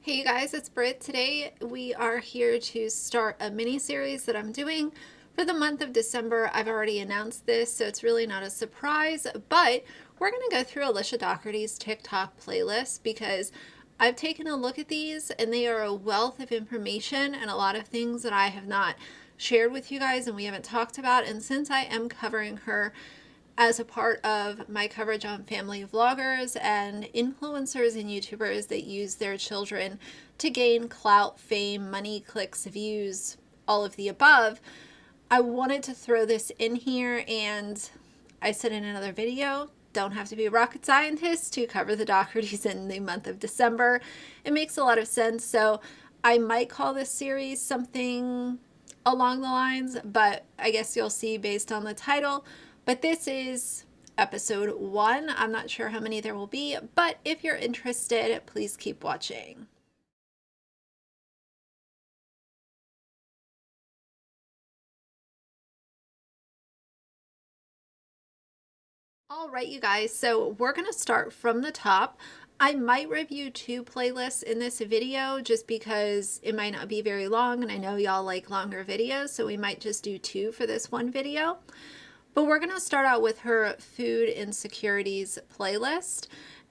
Hey you guys, it's Britt. Today we are here to start a mini series that I'm doing for the month of December. I've already announced this, so it's really not a surprise, but we're going to go through Alicia Dougherty's TikTok playlist because I've taken a look at these and they are a wealth of information and a lot of things that I have not shared with you guys and we haven't talked about. And since I am covering her as a part of my coverage on family vloggers and influencers and YouTubers that use their children to gain clout, fame, money, clicks, views, all of the above, I wanted to throw this in here. And I said in another video, don't have to be a rocket scientist to cover the Doughertys in the month of December. It makes a lot of sense. So I might call this series something along the lines, but I guess you'll see based on the title. But this is episode 1. I'm not sure how many there will be, but if you're interested, please keep watching. All right, you guys, so we're going to start from the top. I might review 2 playlists in this video just because it might not be very long, and I know y'all like longer videos, so we might just do 2 for this one video. But we're going to start out with her food insecurities playlist.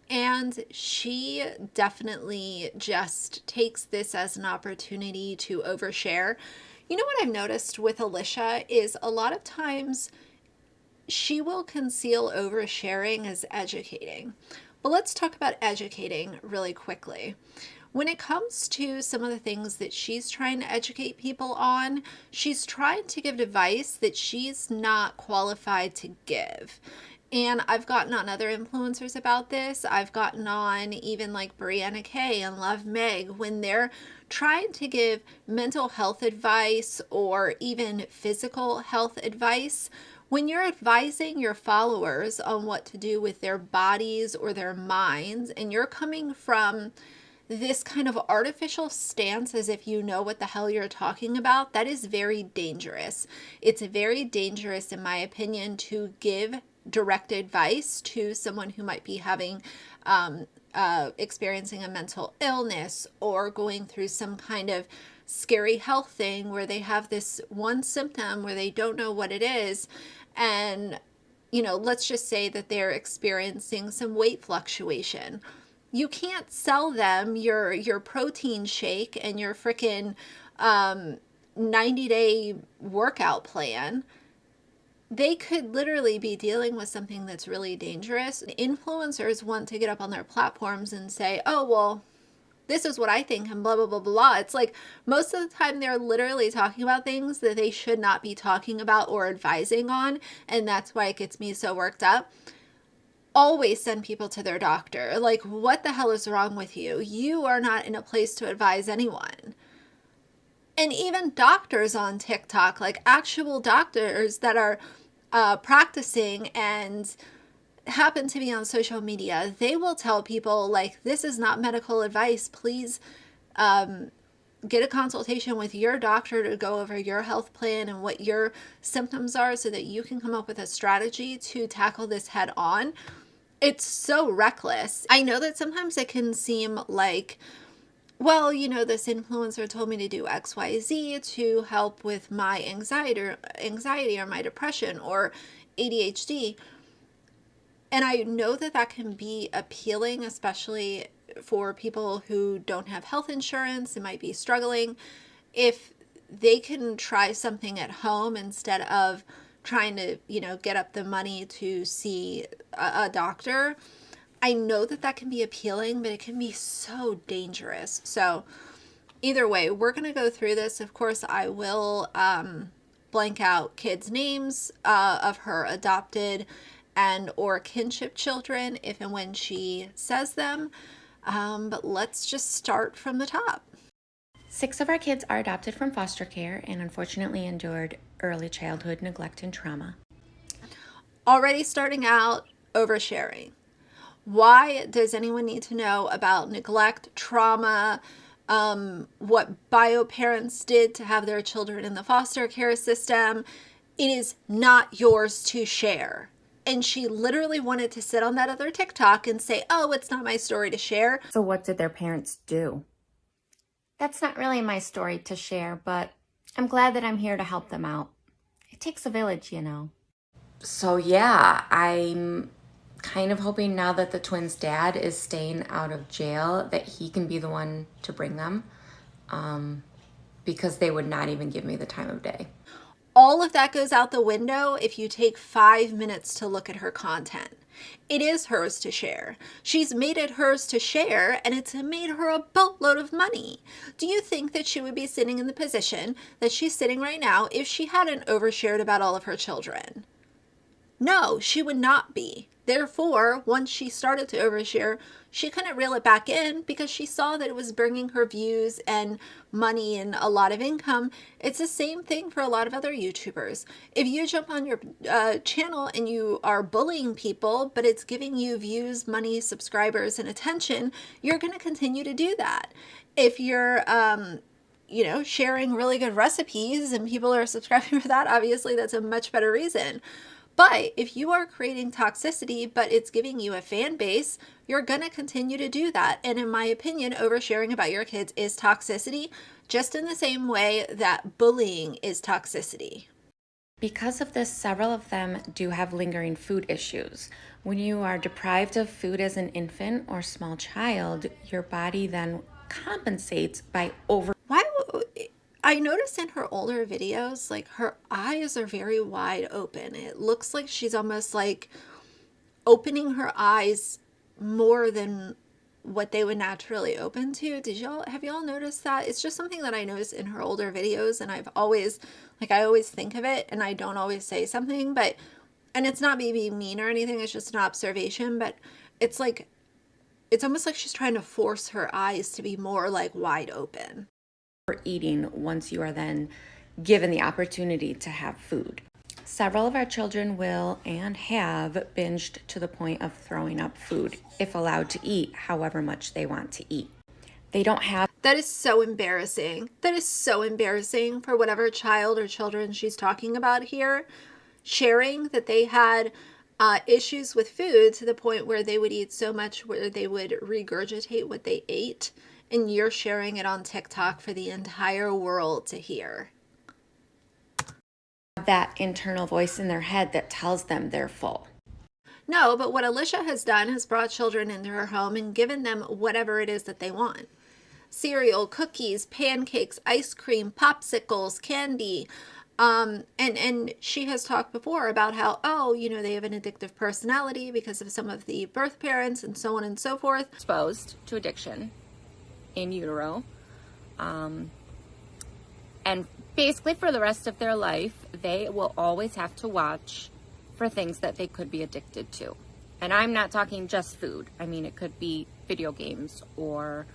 And she definitely just takes this as an opportunity to overshare. You know what I've noticed with Alicia is a lot of times she will conceal oversharing as educating. But let's talk about educating really quickly. When it comes to some of the things that she's trying to educate people on, she's trying to give advice that she's not qualified to give. And I've gotten on other influencers about this. I've gotten on even like Brianna Kay and Love Meg when they're trying to give mental health advice or even physical health advice. When you're advising your followers on what to do with their bodies or their minds, and you're coming from this kind of artificial stance as if you know what the hell you're talking about, that is very dangerous. It's very dangerous, in my opinion, to give direct advice to someone who might be having experiencing a mental illness or going through some kind of scary health thing where they have this one symptom where they don't know what it is. And, you know, let's just say that they're experiencing some weight fluctuation. You can't sell them your protein shake and your freaking 90-day workout plan. They could literally be dealing with something that's really dangerous. Influencers want to get up on their platforms and say, oh, well, this is what I think and blah, blah, blah, blah. It's like most of the time they're literally talking about things that they should not be talking about or advising on. And that's why it gets me so worked up. Always send people to their doctor. Like, what the hell is wrong with you? You are not in a place to advise anyone. And even doctors on TikTok, like actual doctors that are practicing and happen to be on social media, they will tell people, like, this is not medical advice. Please get a consultation with your doctor to go over your health plan and what your symptoms are so that you can come up with a strategy to tackle this head on. It's so reckless. I know that sometimes it can seem like, well, you know, this influencer told me to do XYZ to help with my anxiety or my depression or ADHD. And I know that that can be appealing, especially for people who don't have health insurance and might be struggling. If they can try something at home instead of trying to, you know, get up the money to see a doctor, I know that that can be appealing, but it can be so dangerous. So either way, we're going to go through this. Of course, I will blank out kids' names of her adopted and or kinship children if and when she says them. But let's just start from the top. 6 of our kids are adopted from foster care and unfortunately endured early childhood neglect and trauma. Already starting out, oversharing. Why does anyone need to know about neglect, trauma, what bio parents did to have their children in the foster care system? It is not yours to share. And she literally wanted to sit on that other TikTok and say, oh, it's not my story to share. So what did their parents do? That's not really my story to share, but I'm glad that I'm here to help them out. It takes a village, you know. So yeah, I'm kind of hoping now that the twins' dad is staying out of jail that he can be the one to bring them, because they would not even give me the time of day. All of that goes out the window if you take 5 minutes to look at her content. It is hers to share. She's made it hers to share, and it's made her a boatload of money. Do you think that she would be sitting in the position that she's sitting right now if she hadn't overshared about all of her children? No, she would not be. Therefore, once she started to overshare, she couldn't reel it back in because she saw that it was bringing her views and money and a lot of income. It's the same thing for a lot of other YouTubers. If you jump on your channel and you are bullying people, but it's giving you views, money, subscribers, and attention, you're going to continue to do that. If you're sharing really good recipes and people are subscribing for that, obviously that's a much better reason. But if you are creating toxicity, but it's giving you a fan base, you're going to continue to do that. And in my opinion, oversharing about your kids is toxicity, just in the same way that bullying is toxicity. Because of this, several of them do have lingering food issues. When you are deprived of food as an infant or small child, your body then compensates by Why? I noticed in her older videos, like her eyes are very wide open. It looks like she's almost like opening her eyes more than what they would naturally open to. Have y'all noticed that? It's just something that I noticed in her older videos, and I always think of it and I don't always say something, and it's not me being mean or anything, it's just an observation, but it's almost like she's trying to force her eyes to be more like wide open. eating once you are then given the opportunity to have food. Several of our children will and have binged to the point of throwing up food if allowed to eat however much they want to eat. They don't have. That is so embarrassing. That is so embarrassing for whatever child or children she's talking about here, sharing that they had issues with food to the point where they would eat so much where they would regurgitate what they ate, and you're sharing it on TikTok for the entire world to hear. That internal voice in their head that tells them they're full. No, but what Alicia has done has brought children into her home and given them whatever it is that they want. Cereal, cookies, pancakes, ice cream, popsicles, candy. And she has talked before about how, they have an addictive personality because of some of the birth parents and so on and so forth. Exposed to addiction in utero. And basically for the rest of their life, they will always have to watch for things that they could be addicted to. And I'm not talking just food. I mean, it could be video games or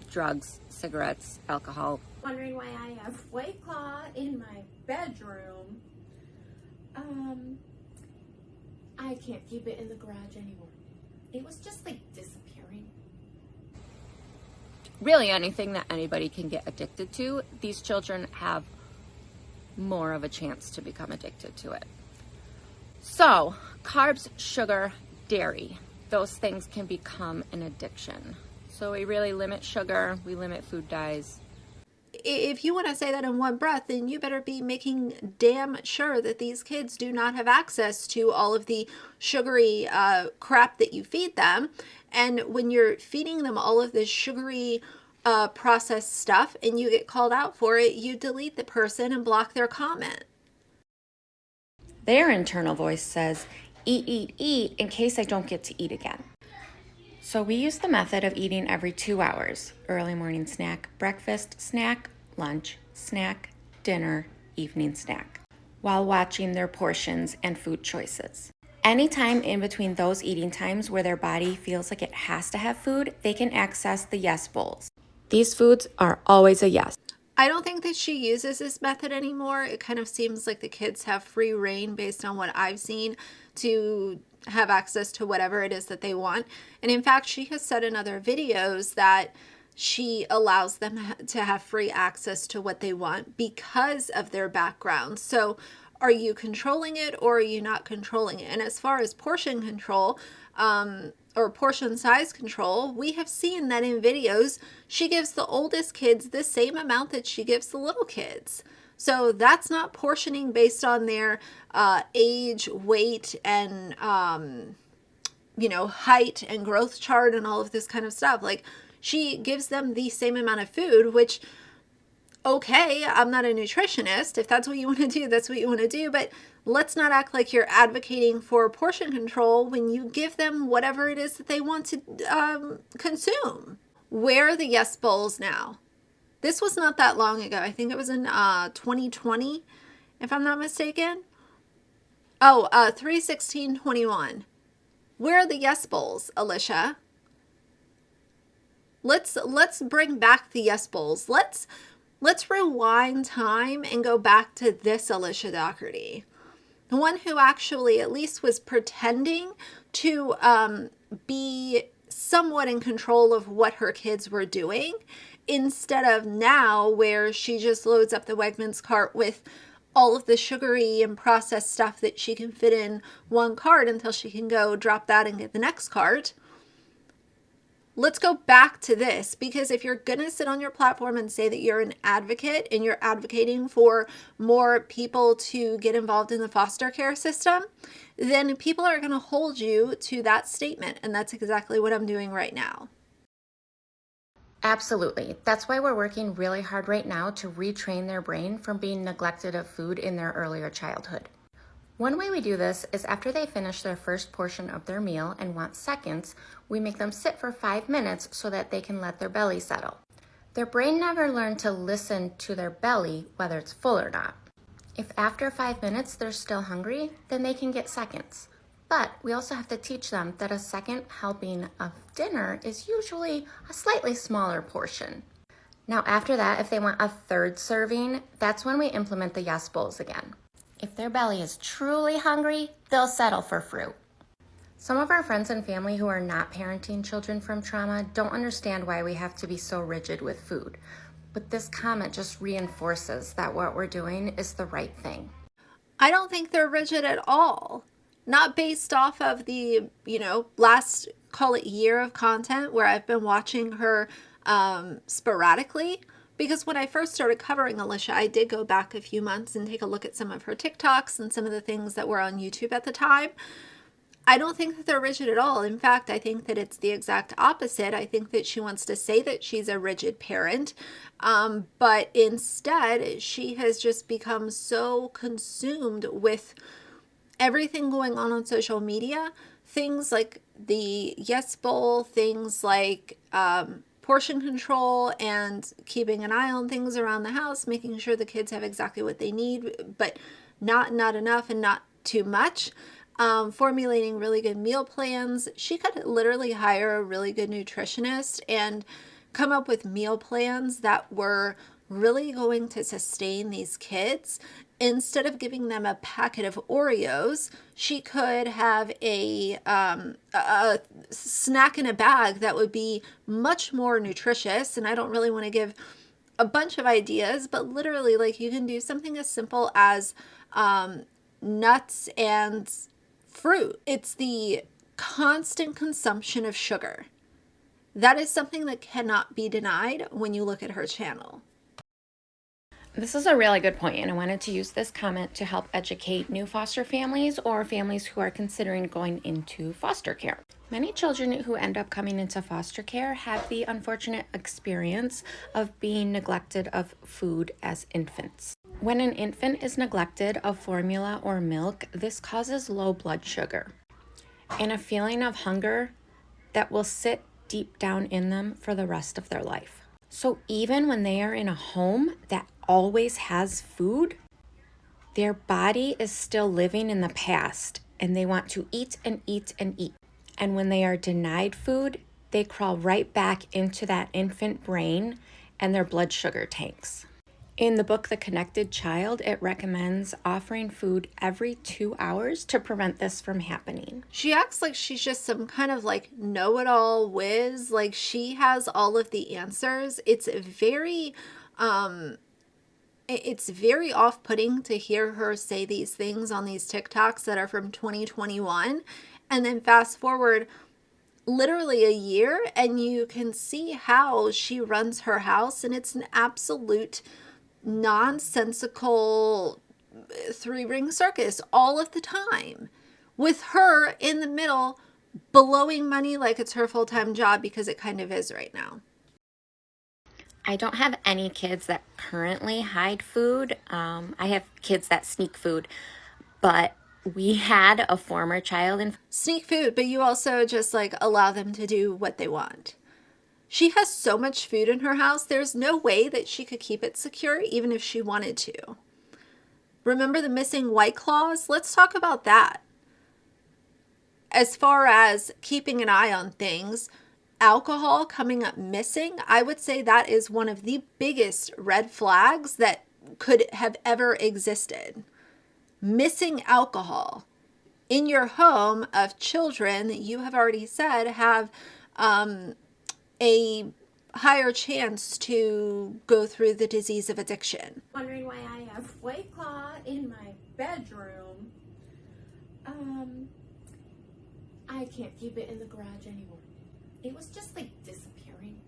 drugs, cigarettes, alcohol. Wondering why I have White Claw in my bedroom. I can't keep it in the garage anymore. It was just like disappearing. Really anything that anybody can get addicted to, these children have more of a chance to become addicted to it. So, carbs, sugar, dairy, those things can become an addiction. So we really limit sugar, we limit food dyes. If you want to say that in one breath, then you better be making damn sure that these kids do not have access to all of the sugary crap that you feed them. And when you're feeding them all of this sugary processed stuff and you get called out for it, you delete the person and block their comment. Their internal voice says, eat, eat, eat, in case I don't get to eat again. So we use the method of eating every 2 hours. Early morning snack, breakfast snack, lunch snack, dinner, evening snack, while watching their portions and food choices. Anytime in between those eating times where their body feels like it has to have food, they can access the yes bowls. These foods are always a yes. I don't think that she uses this method anymore. It kind of seems like the kids have free reign based on what I've seen to have access to whatever it is that they want. And in fact, she has said in other videos that she allows them to have free access to what they want because of their background. So are you controlling it or are you not controlling it? And as far as portion control, or portion size control, we have seen that in videos, she gives the oldest kids the same amount that she gives the little kids. So that's not portioning based on their age, weight, and height and growth chart and all of this kind of stuff. Like, she gives them the same amount of food, which, okay, I'm not a nutritionist. If that's what you want to do, that's what you want to do. But let's not act like you're advocating for portion control when you give them whatever it is that they want to consume. Where are the Yes Bowls now? This was not that long ago. I think it was in 2020, if I'm not mistaken. Oh, 3/16/21. Where are the Yes Bowls, Alicia? Let's bring back the Yes Bowls. Let's rewind time and go back to this Alicia Dougherty, the one who actually at least was pretending to be somewhat in control of what her kids were doing, instead of now where she just loads up the Wegmans cart with all of the sugary and processed stuff that she can fit in one cart until she can go drop that and get the next cart. Let's go back to this, because if you're going to sit on your platform and say that you're an advocate and you're advocating for more people to get involved in the foster care system, then people are going to hold you to that statement. And that's exactly what I'm doing right now. Absolutely. That's why we're working really hard right now to retrain their brain from being neglected of food in their earlier childhood. One way we do this is after they finish their first portion of their meal and want seconds, we make them sit for 5 minutes so that they can let their belly settle. Their brain never learned to listen to their belly, whether it's full or not. If after 5 minutes they're still hungry, then they can get seconds. But we also have to teach them that a second helping of dinner is usually a slightly smaller portion. Now after that, if they want a third serving, that's when we implement the Yes Bowls again. If their belly is truly hungry, they'll settle for fruit. Some of our friends and family who are not parenting children from trauma don't understand why we have to be so rigid with food. But this comment just reinforces that what we're doing is the right thing. I don't think they're rigid at all. Not based off of the, last, call it, year of content where I've been watching her sporadically. Because when I first started covering Alicia, I did go back a few months and take a look at some of her TikToks and some of the things that were on YouTube at the time. I don't think that they're rigid at all. In fact, I think that it's the exact opposite. I think that she wants to say that she's a rigid parent, but instead she has just become so consumed with everything going on social media, things like the Yes Bowl, things like portion control and keeping an eye on things around the house, making sure the kids have exactly what they need, but not enough and not too much. Formulating really good meal plans. She could literally hire a really good nutritionist and come up with meal plans that were really going to sustain these kids. Instead of giving them a packet of Oreos, she could have a snack in a bag that would be much more nutritious. And I don't really want to give a bunch of ideas, but literally, like, you can do something as simple as nuts and fruit. It's the constant consumption of sugar. That is something that cannot be denied when you look at her channel. This is a really good point, and I wanted to use this comment to help educate new foster families or families who are considering going into foster care. Many children who end up coming into foster care have the unfortunate experience of being neglected of food as infants. When an infant is neglected of formula or milk, this causes low blood sugar and a feeling of hunger that will sit deep down in them for the rest of their life. So even when they are in a home that always has food, their body is still living in the past and they want to eat and eat and eat. And when they are denied food, they crawl right back into that infant brain and their blood sugar tanks. In the book, The Connected Child, it recommends offering food every 2 hours to prevent this from happening. She acts like she's just some kind of like know-it-all whiz. Like she has all of the answers. It's very off-putting to hear her say these things on these TikToks that are from 2021. And then fast forward literally a year, and you can see how she runs her house, and it's an absolute nonsensical three-ring circus all of the time, with her in the middle blowing money like it's her full-time job, because it kind of is right now. I don't have any kids that currently hide food. I have kids that sneak food, but we had a former child in Sneak food, but you also just like allow them to do what they want. She has so much food in her house, there's no way that she could keep it secure even if she wanted to. Remember the missing White Claws? Let's talk about that. As far as keeping an eye on things, alcohol coming up missing, I would say that is one of the biggest red flags that could have ever existed. Missing alcohol in your home of children that you have already said have a higher chance to go through the disease of addiction. Wondering why I have White Claw in my bedroom. I can't keep it in the garage anymore. It was just like disappearing.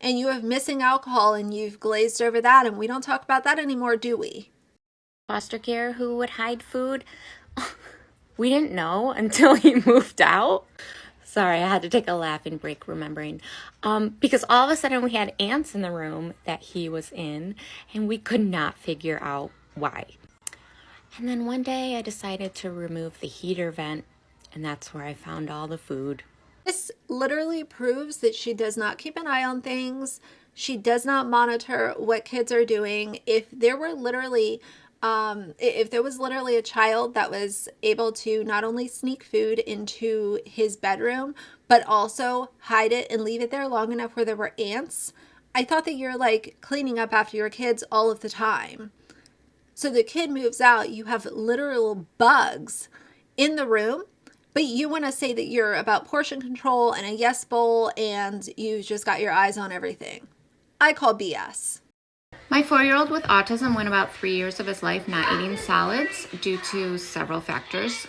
And you have missing alcohol, and you've glazed over that, and we don't talk about that anymore, do we? foster care who would hide food. We didn't know until he moved out. Sorry, I had to take a laughing break remembering. Because all of a sudden we had ants in the room that he was in, and we could not figure out why. And then one day I decided to remove the heater vent, and that's where I found all the food. This literally proves that she does not keep an eye on things. She does not monitor what kids are doing. If there was literally a child that was able to not only sneak food into his bedroom, but also hide it and leave it there long enough where there were ants, I thought that you're like cleaning up after your kids all of the time. So the kid moves out, you have literal bugs in the room, but you want to say that you're about portion control and a yes bowl and you just got your eyes on everything. I call BS. My 4-year-old with autism went about 3 years of his life not eating solids due to several factors.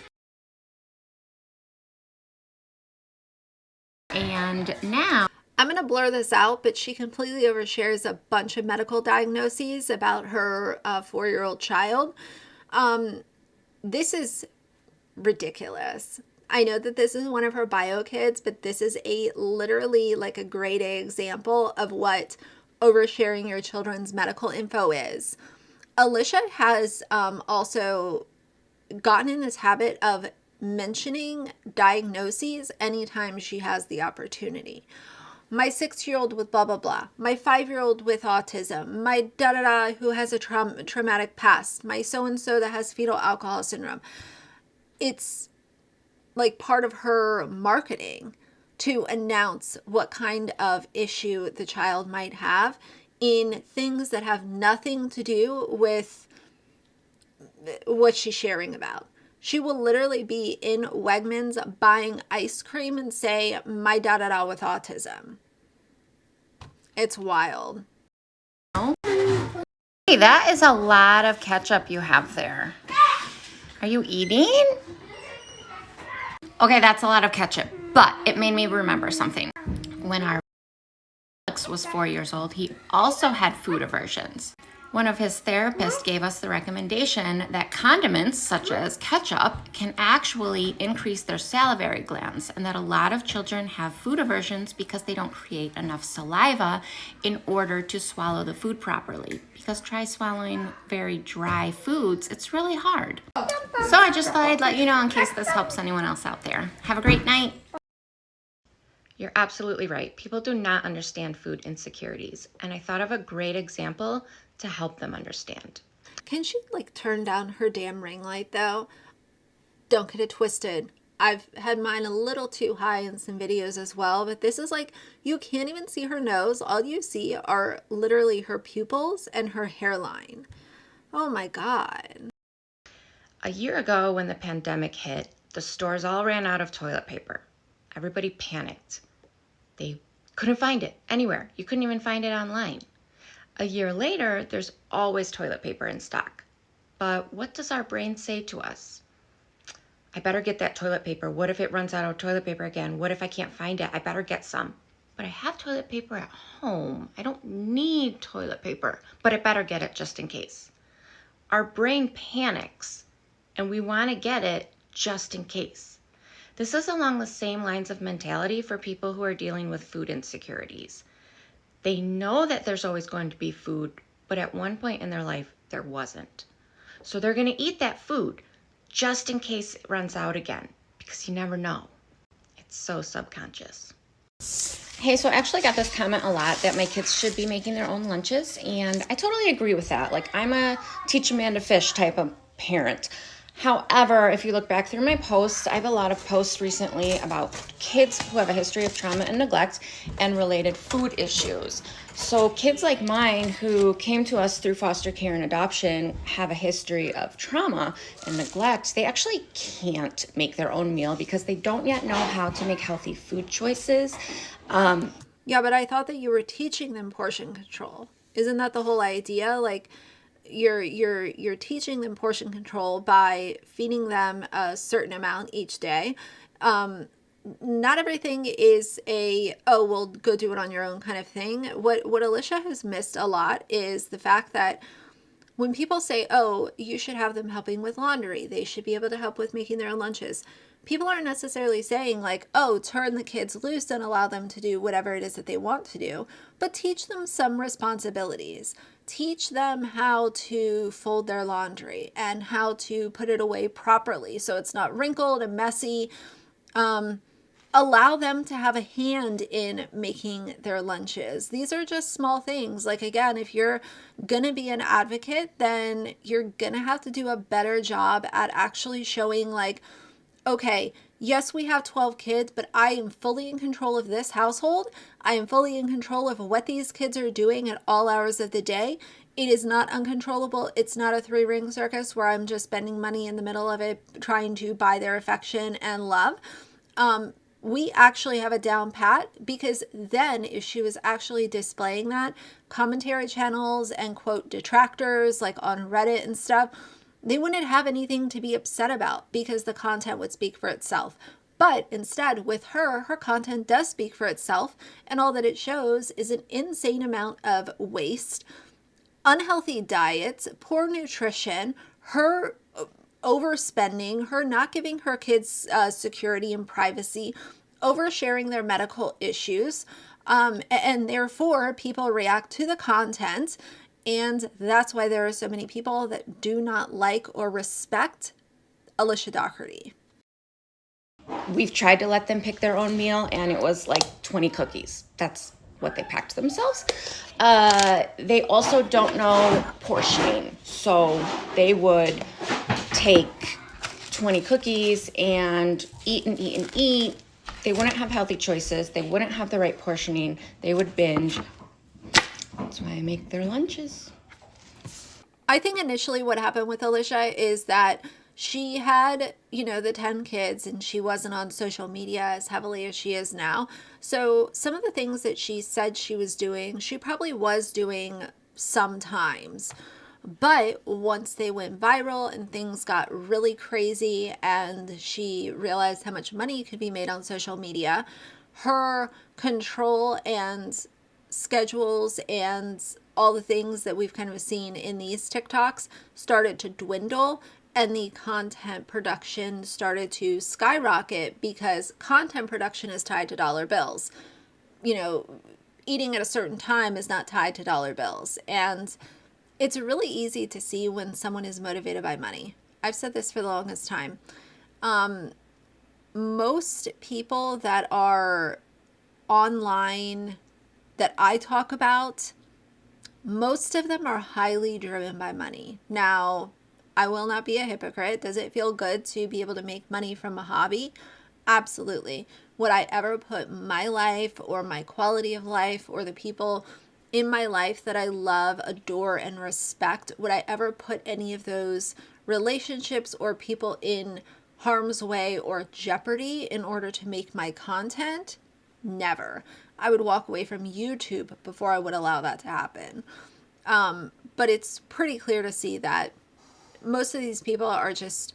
And now I'm going to blur this out, but she completely overshares a bunch of medical diagnoses about her 4-year-old child. This is ridiculous. I know that this is one of her bio kids, but this is literally like a grade A example of what oversharing your children's medical info is. Alicia has also gotten in this habit of mentioning diagnoses anytime she has the opportunity. My 6-year-old with blah, blah, blah. My 5-year-old with autism. My da-da-da who has a traumatic past. My so-and-so that has fetal alcohol syndrome. It's like part of her marketing to announce what kind of issue the child might have in things that have nothing to do with what she's sharing about. She will literally be in Wegmans buying ice cream and say, my da-da-da with autism. It's wild. hey, that is a lot of ketchup you have there. Are you eating? Okay, that's a lot of ketchup, but it made me remember something. When our Alex was 4 years old, he also had food aversions. One of his therapists gave us the recommendation that condiments, such as ketchup, can actually increase their salivary glands, and that a lot of children have food aversions because they don't create enough saliva in order to swallow the food properly. Because try swallowing very dry foods, it's really hard. So I just thought I'd let you know in case this helps anyone else out there. Have a great night. You're absolutely right. People do not understand food insecurities, and I thought of a great example to help them understand. Can she like turn down her damn ring light though? Don't get it twisted. I've had mine a little too high in some videos as well, but this is like, you can't even see her nose. All you see are literally her pupils and her hairline. Oh my God. A year ago when the pandemic hit, the stores all ran out of toilet paper. Everybody panicked. They couldn't find it anywhere. You couldn't even find it online. A year later, there's always toilet paper in stock. But what does our brain say to us? I better get that toilet paper. What if it runs out of toilet paper again? What if I can't find it? I better get some. But I have toilet paper at home. I don't need toilet paper, but I better get it just in case. Our brain panics and we want to get it just in case. This is along the same lines of mentality for people who are dealing with food insecurities. They know that there's always going to be food, but at one point in their life, there wasn't. So they're going to eat that food just in case it runs out again, because you never know. It's so subconscious. Hey, so I actually got this comment a lot that my kids should be making their own lunches, and I totally agree with that. Like, I'm a teach a man to fish type of parent. However, if you look back through my posts, I have a lot of posts recently about kids who have a history of trauma and neglect and related food issues. So kids like mine who came to us through foster care and adoption have a history of trauma and neglect. They actually can't make their own meal because they don't yet know how to make healthy food choices. Yeah, but I thought that you were teaching them portion control. Isn't that the whole idea? Like, you're teaching them portion control by feeding them a certain amount each day. Not everything is a, oh, well, go do it on your own kind of thing. What Alicia has missed a lot is the fact that when people say, oh, you should have them helping with laundry, they should be able to help with making their own lunches, people aren't necessarily saying like, oh, turn the kids loose and allow them to do whatever it is that they want to do, but teach them some responsibilities. Teach them how to fold their laundry and how to put it away properly so it's not wrinkled and messy. Allow them to have a hand in making their lunches. These are just small things. Like, again, if you're going to be an advocate, then you're going to have to do a better job at actually showing like, okay, yes, we have 12 kids, but I am fully in control of this household. I am fully in control of what these kids are doing at all hours of the day. It is not uncontrollable. It's not a three-ring circus where I'm just spending money in the middle of it, trying to buy their affection and love. We actually have a down pat, because then if she was actually displaying that, commentary channels and quote detractors like on Reddit and stuff, they wouldn't have anything to be upset about because the content would speak for itself. But instead, with her content does speak for itself, and all that it shows is an insane amount of waste, unhealthy diets, poor nutrition, her overspending, her not giving her kids security and privacy, oversharing their medical issues, and therefore people react to the content, and that's why there are so many people that do not like or respect Alicia Dougherty. We've tried to let them pick their own meal, and it was like 20 cookies. That's what they packed themselves. They also don't know portioning, so they would take 20 cookies and eat and eat and eat. They wouldn't have healthy choices. They wouldn't have the right portioning. They would binge. That's why I make their lunches. I think initially what happened with Alicia is that she had, the 10 kids, and she wasn't on social media as heavily as she is now. So some of the things that she said she was doing, she probably was doing sometimes. But once they went viral and things got really crazy and she realized how much money could be made on social media, her control and schedules and all the things that we've kind of seen in these TikToks started to dwindle, and the content production started to skyrocket because content production is tied to dollar bills. Eating at a certain time is not tied to dollar bills. And it's really easy to see when someone is motivated by money. I've said this for the longest time. Most people that are online that I talk about, most of them are highly driven by money. Now, I will not be a hypocrite. Does it feel good to be able to make money from a hobby? Absolutely. Would I ever put my life or my quality of life or the people in my life that I love, adore, and respect, would I ever put any of those relationships or people in harm's way or jeopardy in order to make my content? Never. I would walk away from YouTube before I would allow that to happen. But it's pretty clear to see that most of these people are just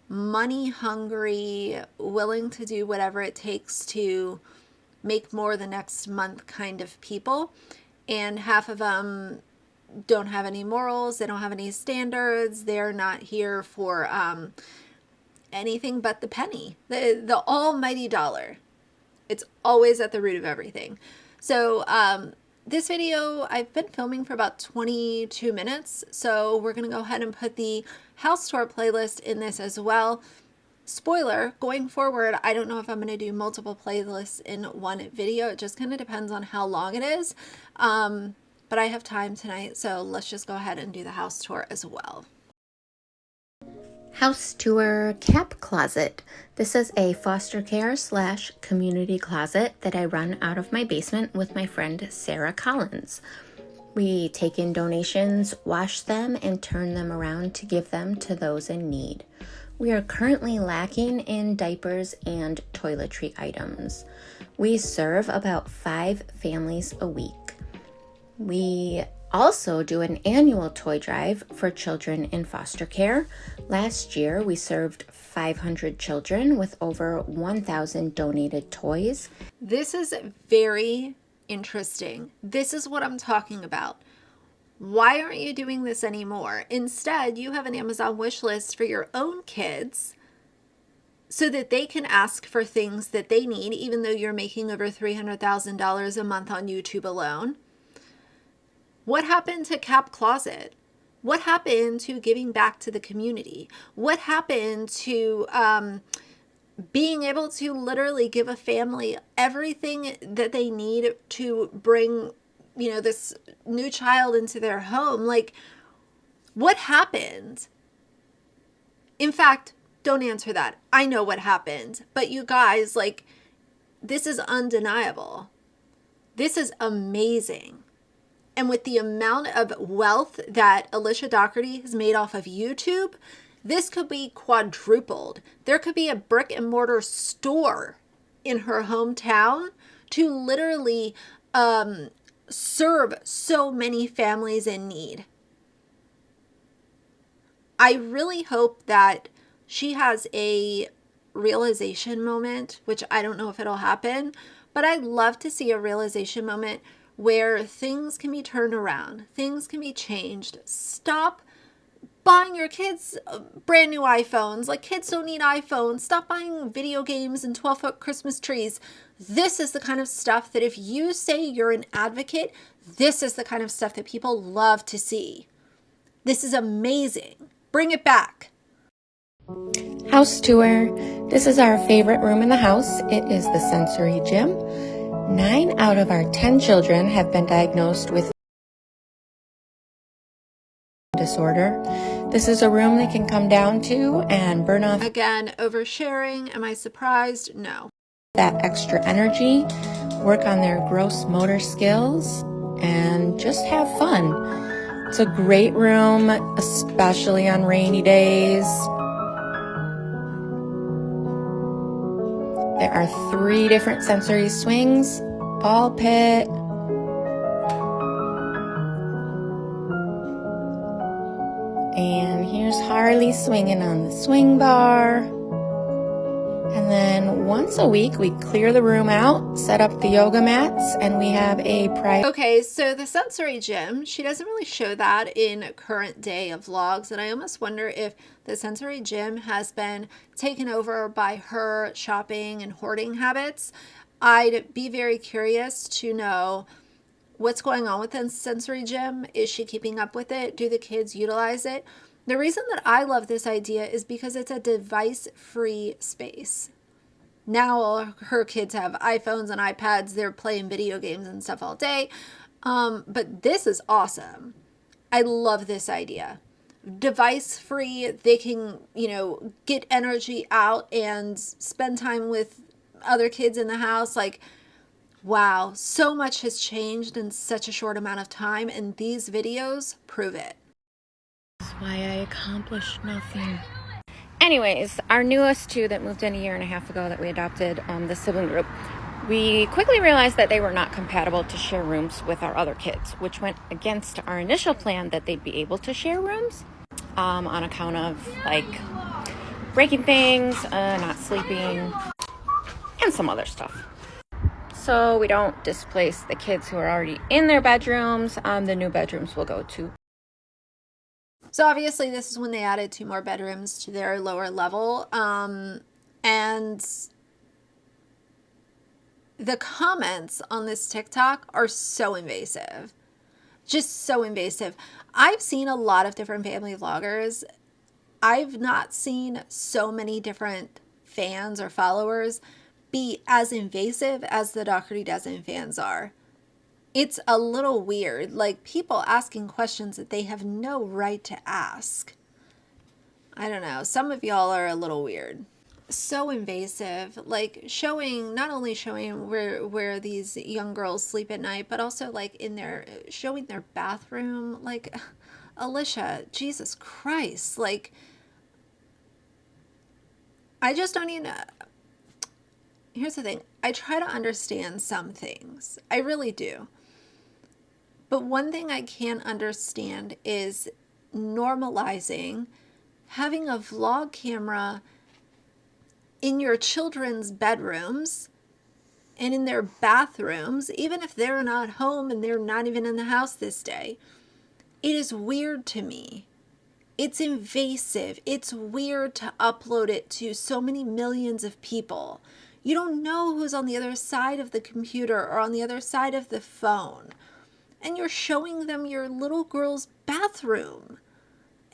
money hungry, willing to do whatever it takes to make more the next month kind of people. And half of them don't have any morals, they don't have any standards, they're not here for anything but the penny, the almighty dollar. It's always at the root of everything. So this video I've been filming for about 22 minutes, so we're gonna go ahead and put the house tour playlist in this as well. Spoiler, going forward, I don't know if I'm going to do multiple playlists in one video. It just kind of depends on how long it is. But I have time tonight, so let's just go ahead and do the house tour as well. House tour cap closet. This is a foster care / community closet that I run out of my basement with my friend Sarah Collins. We take in donations, wash them, and turn them around to give them to those in need. We are currently lacking in diapers and toiletry items. We serve about 5 families a week. We also do an annual toy drive for children in foster care. Last year, we served 500 children with over 1,000 donated toys. This is very interesting. This is what I'm talking about. Why aren't you doing this anymore? Instead, you have an Amazon wish list for your own kids so that they can ask for things that they need, even though you're making over $300,000 a month on YouTube alone. What happened to Cap Closet? What happened to giving back to the community? What happened to being able to literally give a family everything that they need to bring, you know, this new child into their home? Like, what happened? In fact, don't answer that. I know what happened. But you guys, like, this is undeniable. This is amazing. And with the amount of wealth that Alicia Dougherty has made off of YouTube, this could be quadrupled. There could be a brick and mortar store in her hometown to literally serve so many families in need. I really hope that she has a realization moment, which I don't know if it'll happen, but I'd love to see a realization moment where things can be turned around, things can be changed. Stop buying your kids brand new iPhones. Like, kids don't need iPhones. Stop buying video games and 12-foot Christmas trees. This is the kind of stuff that if you say you're an advocate, this is the kind of stuff that people love to see. This is amazing. Bring it back. House tour. This is our favorite room in the house. It is the sensory gym. 9 out of our 10 children have been diagnosed with disorder. This is a room they can come down to and burn off. Again, oversharing. Am I surprised? No. That extra energy, work on their gross motor skills, and just have fun. It's a great room, especially on rainy days. There are 3 different sensory swings, ball pit, and here's Harley swinging on the swing bar. And then once a week, we clear the room out, set up the yoga mats, and we have a private. Okay, so the sensory gym, she doesn't really show that in current day of vlogs, and I almost wonder if the sensory gym has been taken over by her shopping and hoarding habits. I'd be very curious to know what's going on with the sensory gym. Is she keeping up with it? Do the kids utilize it? The reason that I love this idea is because it's a device-free space. Now all her kids have iPhones and iPads. They're playing video games and stuff all day. But this is awesome. I love this idea. Device-free, they can, you know, get energy out and spend time with other kids in the house. Like, wow, so much has changed in such a short amount of time, and these videos prove it. That's why I accomplished nothing. Anyways, our newest 2 that moved in a year and a half ago that we adopted, the sibling group, we quickly realized that they were not compatible to share rooms with our other kids, which went against our initial plan that they'd be able to share rooms on account of, like, breaking things, not sleeping, and some other stuff. So we don't displace the kids who are already in their bedrooms. The new bedrooms will go to. So obviously this is when they added 2 more bedrooms to their lower level. And the comments on this TikTok are so invasive. Just so invasive. I've seen a lot of different family vloggers. I've not seen so many different fans or followers be as invasive as the Dougherty Dozen fans are. It's a little weird, like people asking questions that they have no right to ask. I don't know, some of y'all are a little weird. So invasive, like not only showing where these young girls sleep at night, but also like showing their bathroom. Like, Alicia, Jesus Christ, like, I just don't even. Here's the thing. I try to understand some things. I really do. But one thing I can't understand is normalizing having a vlog camera in your children's bedrooms and in their bathrooms, even if they're not home and they're not even in the house this day. It is weird to me. It's invasive. It's weird to upload it to so many millions of people. You don't know who's on the other side of the computer or on the other side of the phone. And you're showing them your little girl's bathroom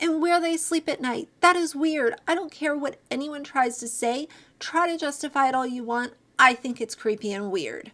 and where they sleep at night. That is weird. I don't care what anyone tries to say. Try to justify it all you want. I think it's creepy and weird.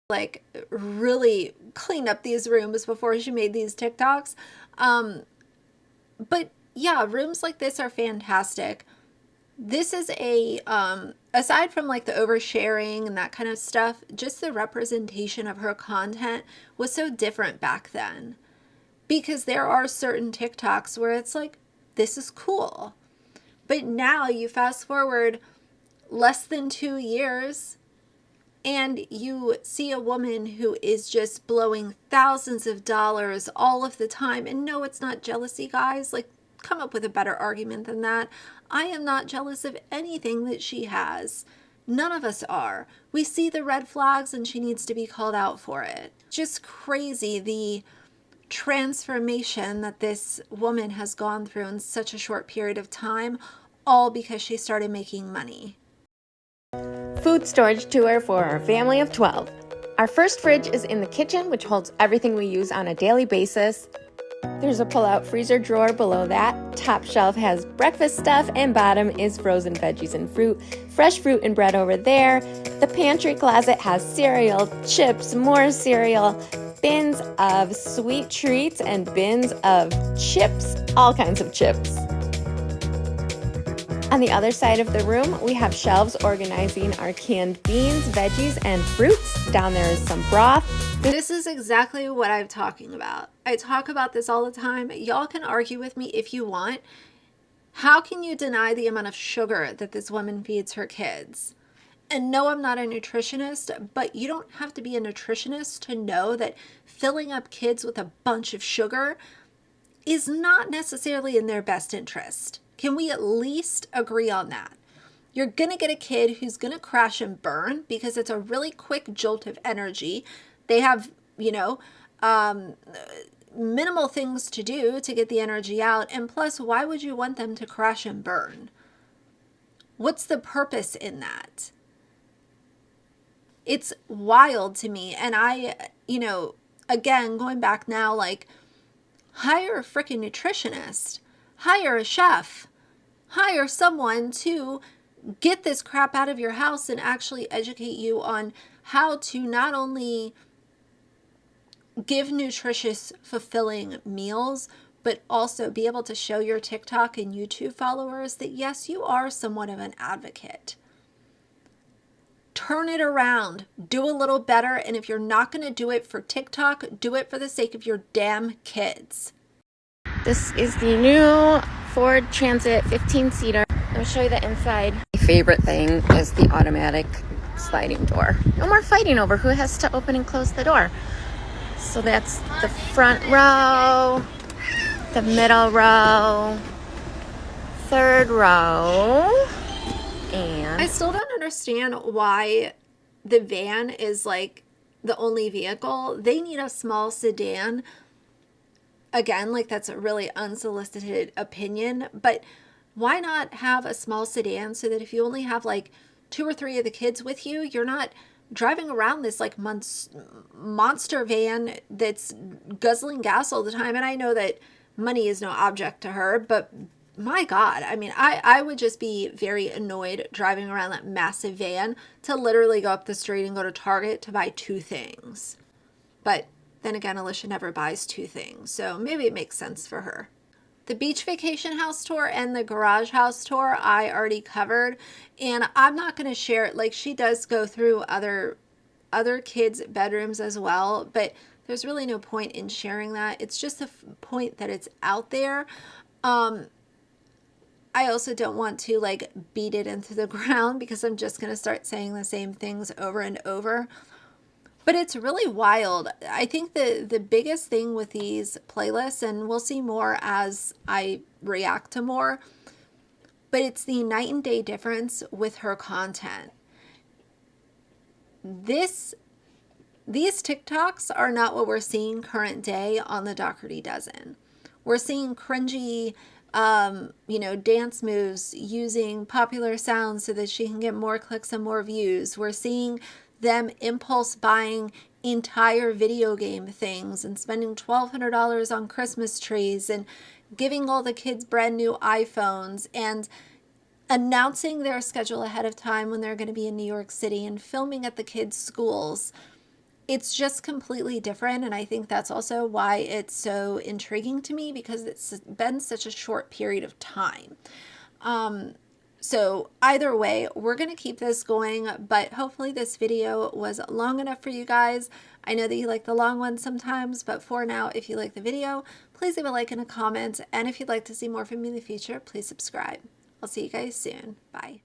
Like, really clean up these rooms before she made these TikToks. But yeah, rooms like this are fantastic. This is aside from like the oversharing and that kind of stuff, just the representation of her content was so different back then. Because there are certain TikToks where it's like, this is cool. But now you fast forward less than 2 years and you see a woman who is just blowing thousands of dollars all of the time. And no, it's not jealousy, guys. Like, come up with a better argument than that. I am not jealous of anything that she has. None of us are. We see the red flags and she needs to be called out for it. Just crazy, the transformation that this woman has gone through in such a short period of time, all because she started making money. Food storage tour for our family of 12. Our first fridge is in the kitchen, which holds everything we use on a daily basis. There's a pull-out freezer drawer below that. Top shelf has breakfast stuff, and bottom is frozen veggies and fruit. Fresh fruit and bread over there. The pantry closet has cereal, chips, more cereal, bins of sweet treats, and bins of chips, all kinds of chips. On the other side of the room, we have shelves organizing our canned beans, veggies, and fruits. Down there is some broth. This is exactly what I'm talking about. I talk about this all the time. Y'all can argue with me if you want. How can you deny the amount of sugar that this woman feeds her kids? And no, I'm not a nutritionist, but you don't have to be a nutritionist to know that filling up kids with a bunch of sugar is not necessarily in their best interest. Can we at least agree on that? You're going to get a kid who's going to crash and burn because it's a really quick jolt of energy. They have, minimal things to do to get the energy out. And plus, why would you want them to crash and burn? What's the purpose in that? It's wild to me. And I, again, going back now, like, hire a freaking nutritionist, hire a chef, hire someone to get this crap out of your house and actually educate you on how to not only give nutritious, fulfilling meals, but also be able to show your TikTok and YouTube followers that yes, you are somewhat of an advocate. Turn it around, do a little better, and if you're not going to do it for TikTok, do it for the sake of your damn kids. This is the new Ford Transit 15-seater. Let me show you the inside. My favorite thing is the automatic sliding door. No more fighting over who has to open and close the door. So that's the front row, the middle row, third row, and I still don't understand why the van is like the only vehicle. They need a small sedan. Again, like that's a really unsolicited opinion, but why not have a small sedan so that if you only have like 2 or 3 of the kids with you, you're not driving around this like monster van that's guzzling gas all the time. And I know that money is no object to her, but my God, I mean, I would just be very annoyed driving around that massive van to literally go up the street and go to Target to buy 2 things. But then again, Alicia never buys 2 things, so maybe it makes sense for her. The beach vacation house tour and the garage house tour I already covered, and I'm not going to share it. Like, she does go through other kids' bedrooms as well, but there's really no point in sharing that. It's just the point that it's out there. I also don't want to like beat it into the ground because I'm just going to start saying the same things over and over. But it's really wild. I think the biggest thing with these playlists, and we'll see more as I react to more, but it's the night and day difference with her content. These TikToks are not what we're seeing current day on the Dougherty Dozen. We're seeing cringy, dance moves using popular sounds so that she can get more clicks and more views. We're seeing them impulse buying entire video game things and spending $1,200 on Christmas trees and giving all the kids brand new iPhones and announcing their schedule ahead of time when they're going to be in New York City and filming at the kids' schools. It's just completely different, and I think that's also why it's so intriguing to me because it's been such a short period of time. So either way, we're going to keep this going, but hopefully this video was long enough for you guys. I know that you like the long ones sometimes, but for now, if you like the video, please leave a like and a comment, and if you'd like to see more from me in the future, please subscribe. I'll see you guys soon. Bye.